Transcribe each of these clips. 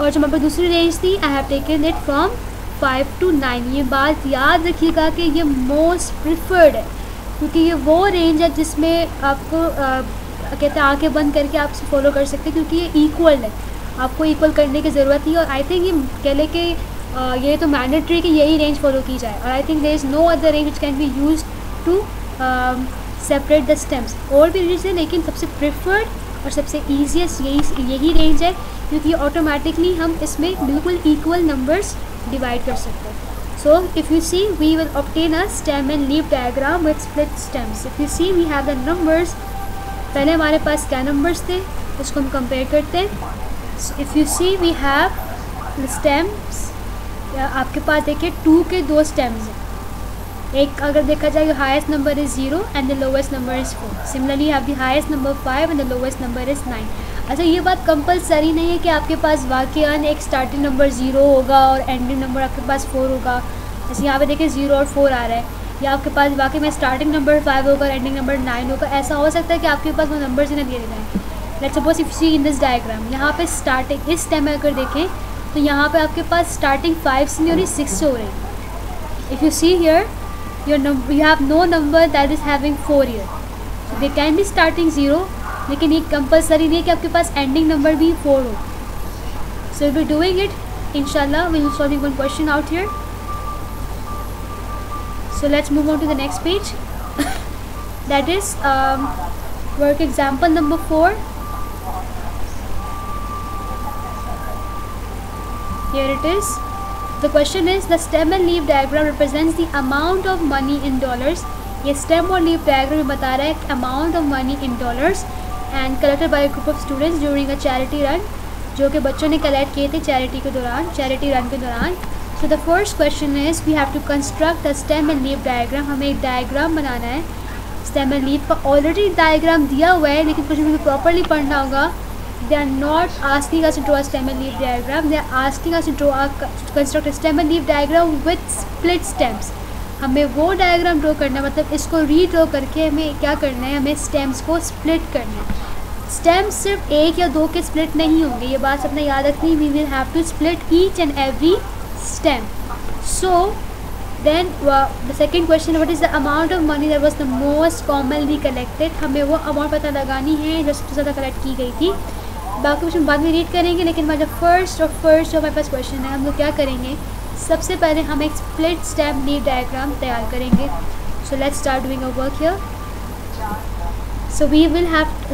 और जो हमारे पास दूसरी रेंज थी, I have taken it from 5 to 9। ये बात याद रखिएगा कि ये मोस्ट प्रिफर्ड है, क्योंकि ये वो रेंज है जिसमें आपको कहते हैं आंखें बंद करके आप फॉलो कर सकते हैं, क्योंकि ये इक्वल है, आपको इक्वल करने की ज़रूरत नहीं। और आई थिंक ये कह लें कि ये तो मैंडेटरी कि यही रेंज फॉलो की जाए, और I think there is no other range which can be use to separate the stems. और भी रेंज है, लेकिन सबसे प्रिफर्ड और सबसे ईजीएस्ट यही रेंज है, क्योंकि ऑटोमेटिकली हम इसमें बिल्कुल इक्वल नंबर्स डिवाइड कर सकते हैं। So if you see, we will obtain a stem and leaf diagram with split stems. If you see, we have the numbers. पहले हमारे पास क्या numbers थे, उसको हम compare करते हैं। So if you see, we have the stems. आपके पास देखिए 2 के 2 stems हैं। एक अगर देखा जाए, the highest number is 0 and the lowest number is 4. Similarly, you have the highest number 5 and the lowest number is 9. अच्छा, ये बात कंपलसरी नहीं है कि आपके पास वाकई एक स्टार्टिंग नंबर 0 होगा और एंडिंग नंबर आपके पास 4 होगा। जैसे यहाँ पे देखिए 0 और 4 आ रहा है, या आपके पास वाकई में स्टार्टिंग नंबर 5 होगा और एंडिंग नंबर 9 होगा। ऐसा हो सकता है कि आपके पास वो नंबर्स ही ना दिए जाएँ। Let's suppose if see in this diagram, यहाँ पे स्टार्टिंग इस टाइम अगर देखें तो यहाँ पे आपके पास स्टार्टिंग 5 से नहीं हो रही, 6 से हो रही है। If you see here, you have no number that is having 4 here. So they can be starting 0, लेकिन ये कंपलसरी नहीं है कि आपके पास एंडिंग नंबर भी 4 हो। So we'll be doing it, inshallah. We'll be solving one question out here. So let's move on to the next page. That is work example number 4. Here it is. The question is, the stem and leaf diagram represents the amount of money in dollars. ये stem और leaf diagram में बता रहा है amount of money in dollars and collected by a group of students during a charity run, जो कि बच्चों ने कलेक्ट किए थे charity run के दौरान। So the first question is, we have to construct a stem and leaf diagram. हमें एक diagram बनाना है stem and leaf का। ऑलरेडी diagram दिया हुआ है, लेकिन कुछ भी प्रॉपरली पढ़ना होगा। They are not asking us to draw a stem and leaf diagram. They are asking us to construct a stem and leaf diagram with split stems. हमें वो डायग्राम ड्रॉ करना है, मतलब इसको रीड्रॉ करके हमें क्या करना है, हमें स्टेम्स को स्प्लिट करना है। स्टेम्स सिर्फ 1 या 2 के स्प्लिट नहीं होंगे, ये बात सबने याद रखनी। We will have to split each and every stem. So then the second question, what is the amount of money that was the most commonly collected. हमें वो अमाउंट पता लगानी है जो सबसे ज़्यादा कलेक्ट की गई थी। बाकी क्वेश्चन बाद में रीड करेंगे, लेकिन हमारा जो फर्स्ट जो हमारे पास क्वेश्चन है, हम लोग क्या करेंगे, सबसे पहले हम एक स्प्लिट स्टेम लीफ डायग्राम तैयार करेंगे। So let's start doing a work here.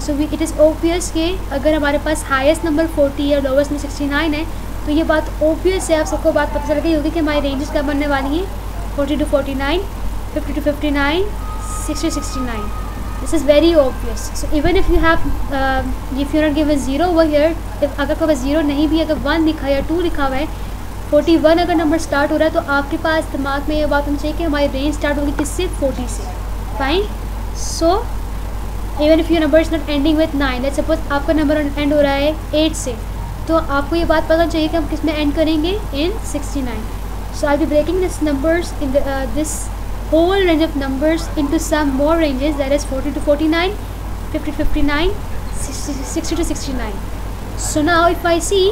So it is obvious कि अगर हमारे पास हाईएस्ट नंबर 40 है, लोवेस्ट नंबर 69 है, तो ये बात ऑब्वियस है, आप सबको बात पता चल गई होगी कि हमारी रेंजेस क्या बनने वाली हैं, 40 to 49, 50 to 59, 60 to 69. This is very obvious. So even if you have if you're not given 0 over here, if अगर कोई 0 नहीं भी, अगर 1 लिखा है या 2 लिखा हुआ है, 41 अगर नंबर स्टार्ट हो रहा है, तो आपके पास दिमाग में ये बात होनी चाहिए कि हमारी रेंज स्टार्ट होगी किससे, 40 से। Fine. So even if your number is not ending with 9, let's suppose आपका नंबर एंड हो रहा है 8 से, तो आपको ये बात पता चाहिए कि हम किस में एंड करेंगे, in 69। So I be breaking this numbers in this whole range of numbers into some more ranges, that is 40 to 49, 50 to 59, 60 to 69. So now if I see,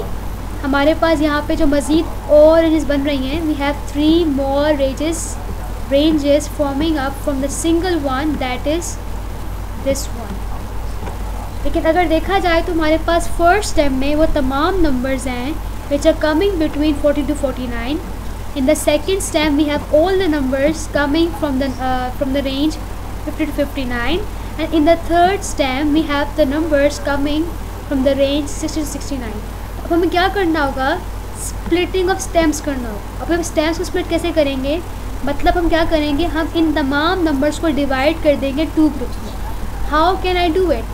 हमारे पास यहाँ पे जो मज़ीद और रेंजेस बन रही हैं, we have 3 more ranges forming up from the single one, that is this one. लेकिन अगर देखा जाए तो हमारे पास फर्स्ट स्टेम में वो तमाम नंबर्स हैं which are coming between 40 to 49. In the second stem, we have all the numbers coming from the range 50 to 59, and in the third stem, we have the numbers coming from the range 60 to 69. अब हमें क्या करना होगा, splitting of stems करना होगा। अब हम stems को split कैसे करेंगे, मतलब हम क्या करेंगे, हम इन तमाम numbers को divide कर देंगे 2 groups में। How can I do it?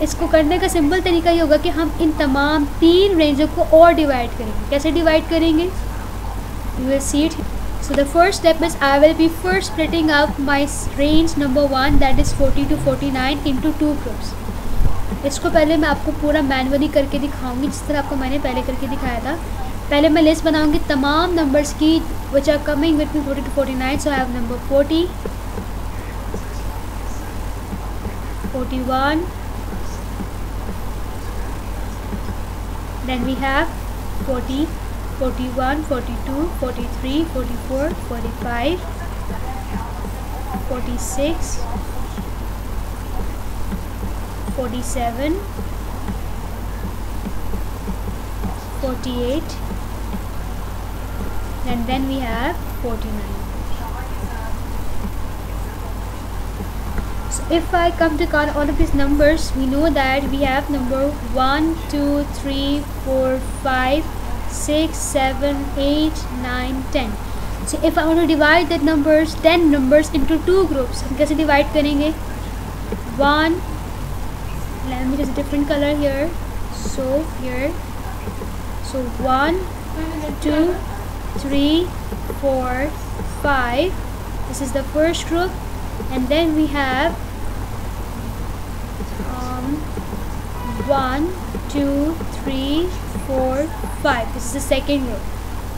इसको करने का सिंपल तरीका ये होगा कि हम इन तमाम 3 रेंजों को और डिवाइड करेंगे। कैसे डिवाइड करेंगे, you will see it. So the first step is, I will be first splitting up my range number 1, that is 40 to 49, into 2 groups. इसको पहले मैं आपको पूरा मैनुअली करके दिखाऊंगी, जिस तरह आपको मैंने पहले करके दिखाया था। पहले मैं लिस्ट बनाऊंगी तमाम नंबर्स की which are coming between 40 to 49. So I have number 40, 41, then we have 40, 41, 42, 43, 44, 45, 46, 47, 48, and then we have 49. So if I come to count all of these numbers, we know that we have number 1, 2, 3, 4, 5, 6, 7, 8, 9, 10. So if I want to divide that numbers, 10 numbers into two groups, हम कैसे divide करेंगे? 1, let me just a different color here. So here, so 1, 2, 3, 4, 5. This is the first group, and then we have 1, 2, 3, 4, 5. This is the second group.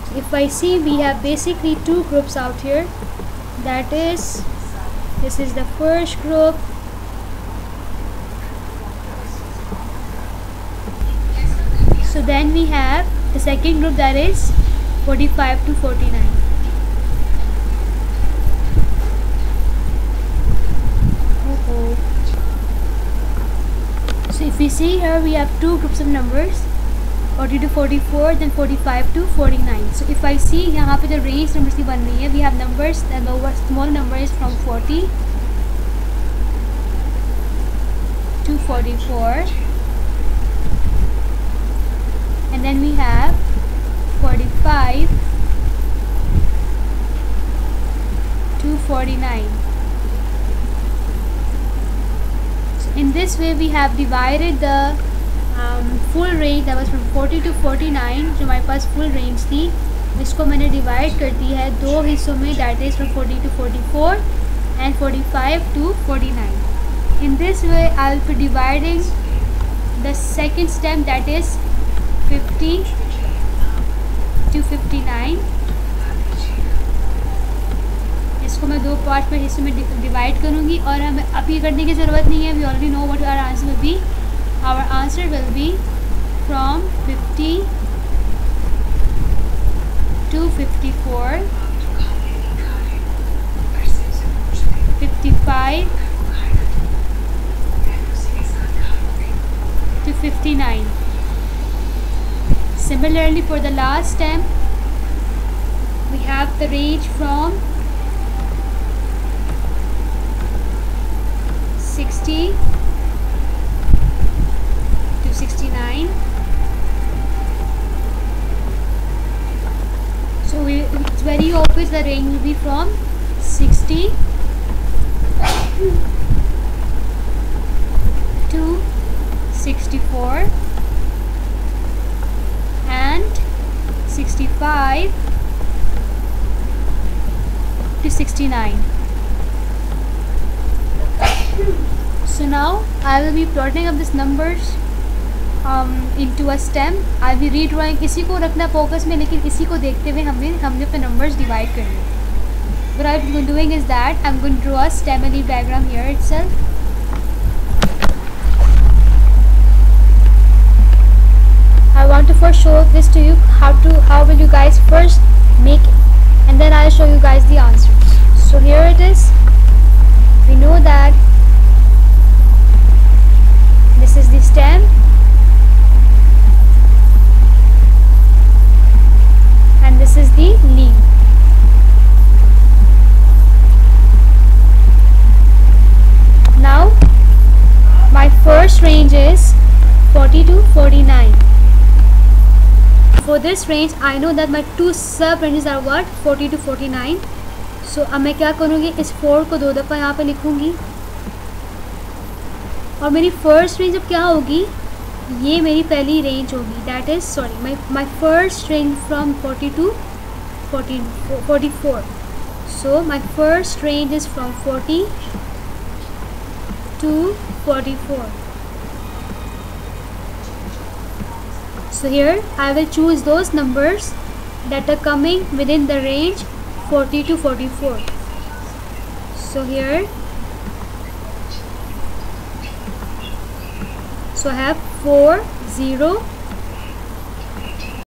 So if I see, we have basically two groups out here. That is, this is the first group, so then we have the second group, that is 45 to 49. So if we see here, we have two groups of numbers, 40 to 44, then 45 to 49. So if I see यहाँ पे जो range numbers की बन रही है, we have numbers, the lower small number is from 40 to 44, and then we have 45 to 49. So in this way we have divided the full range that was from 40 to 49, जो हमारे पास full range थी, इसको मैंने divide कर दी है दो हिस्सों में, that is from 40 to 44 and 45 to 49. In this way I will be dividing the second step, that is 50 to 59. इसको मैं दो पार्ट में हिस्सों में डिवाइड करूँगी, और हमें अब ये करने की ज़रूरत नहीं है. We already know what our answer will be. Our answer will be from 50 to 54, 55 to 59. Similarly, for the last stem, we have the range from 60 to 69. So it's very obvious the range will be from 60 to 64 and 65 to 69. So now I will be plotting up these numbers into a stem. I will be redrawing. इसी को रखना focus में, लेकिन इसी को देखते हुए हमने अपने numbers divide करने. What I'm doing is that I'm going to draw a stem and leaf diagram here itself. I want to first show this to you, how will you guys first make it, and then I'll show you guys the answers. So here it is. We know that this is the stem, and this is the leaf. Now my first range is 40 to 49. For this range I know that my two sub ranges are what, 40 to 49. So अब मैं क्या करूँगी, इस 4 को दो दफ़ा यहाँ पे लिखूँगी, और मेरी फर्स्ट रेंज अब क्या होगी, ये मेरी पहली रेंज होगी. That is sorry my first range from 40 to 44. So my first range is from 40 to 44. So here I will choose those numbers that are coming within the range 40 to 44. So here, so I have 4, 0,